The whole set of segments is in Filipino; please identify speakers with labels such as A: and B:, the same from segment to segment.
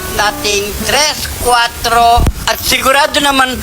A: sarap nating 3, 4 at sigurado naman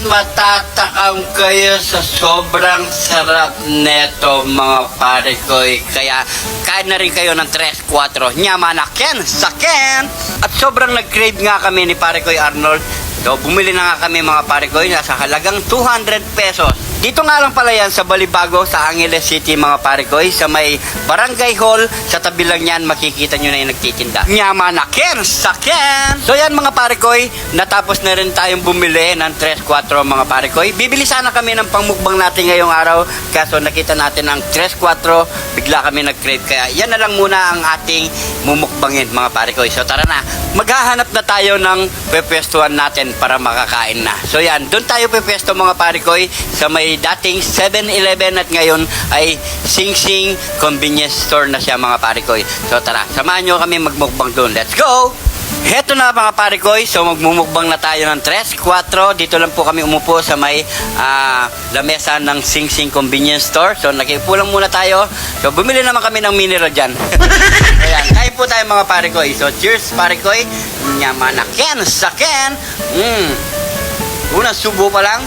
A: matatakam kayo sa sobrang sarap neto mga pare ko. Kaya kain na rin kayo ng 3, 4 nyamanaken saken. At sobrang nag-crave nga kami ni pare ko Arnold. So bumili na nga kami mga pare ko nasa halagang 200 pesos. Dito nga lang pala yan sa Balibago, sa Angeles City mga pare ko, sa may Barangay Hall. Sa tabi lang yan, makikita nyo na yung nagtitinda. Nyamanaken saken! So yan mga pare ko, natapos na rin tayong bumili ng 3, 4 mga pare ko. Bibili sana kami ng pangmukbang natin ngayong araw. Kaso nakita natin ang 3, 4, bigla kami nag-crave. Kaya yan na lang muna ang ating mumukbangin mga pare ko. So tara na, maghahanap na tayo ng pepwestuhan natin para makakain na. So yan, doon tayo pepwesto mga pare ko sa may dating 7-Eleven at ngayon ay Sing Sing Convenience Store na siya mga pare ko. So tara, samahan nyo kami magmukbang doon. Let's go! Heto na mga pare ko, so magmumukbang na tayo ng 3, 4. Dito lang po kami umupo sa may lamesa ng Sing Sing Convenience Store. So nakipo lang muna tayo. So bumili naman kami ng mineral dyan. Ayan, kain po tayo mga pare ko. So cheers pare ko. Nyamanaken saken. Unang subo pa lang,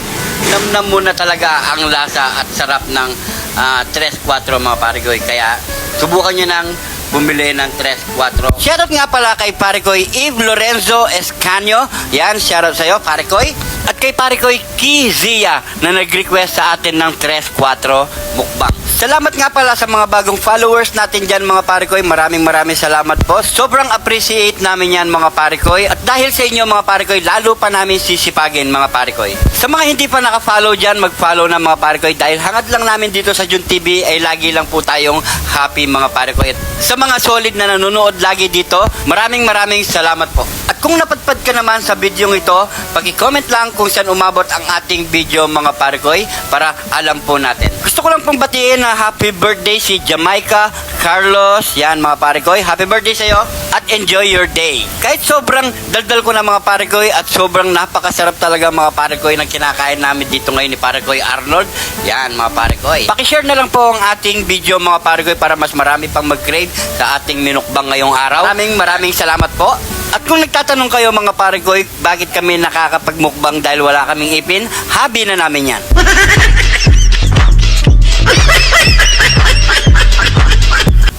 A: namnam mo na talaga ang lasa at sarap ng 3, 4 mga pare ko. Kaya subukan nyo ng bumili ng 3, 4. Shoutout nga pala kay pare ko Eve Lorenzo Escanio. Yan, shoutout sa'yo pare ko. At kay pare ko Kizia na nag-request sa atin ng 3, 4 mukbang. Salamat nga pala sa mga bagong followers natin dyan mga pare ko. Maraming salamat po. Sobrang appreciate namin yan mga pare ko. At dahil sa inyo mga pare ko, lalo pa namin sisipagin mga pare ko. Sa mga hindi pa naka-follow dyan, mag-follow na mga pare ko. Dahil hangad lang namin dito sa Jun TV ay lagi lang po tayong happy mga pare ko. At sa mga solid na nanonood lagi dito, maraming salamat po. At kung napadpad ka naman sa video ito, paki-comment lang kung saan umabot ang ating video mga pare ko para alam po natin. Gusto ko lang pong batiin na happy birthday si Jamaica Carlos. Yan mga pare ko, happy birthday sa'yo at enjoy your day. Kahit sobrang daldal ko na mga pare ko at sobrang napakasarap talaga mga pare ko na kinakain namin dito ngayon ni pare ko Arnold. Yan mga pare ko. Paki-share na lang po ang ating video mga pare ko para mas marami pang mag-crave sa ating minukbang ngayong araw. Maraming salamat po. At kung nagtatanong kayo mga pare ko, bakit kami nakakapagmukbang dahil wala kaming ipin, hobby na namin yan.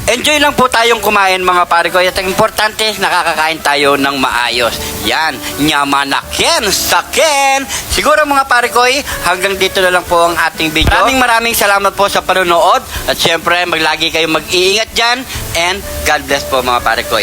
A: Enjoy lang po tayong kumain mga pare ko. At ang importante, nakakakain tayo ng maayos. Yan, nyamanaken saken. Siguro mga pare ko, hanggang dito na lang po ang ating video. Maraming salamat po sa panonood. At syempre, maglagi kayong mag-iingat dyan. And God bless po mga pare ko.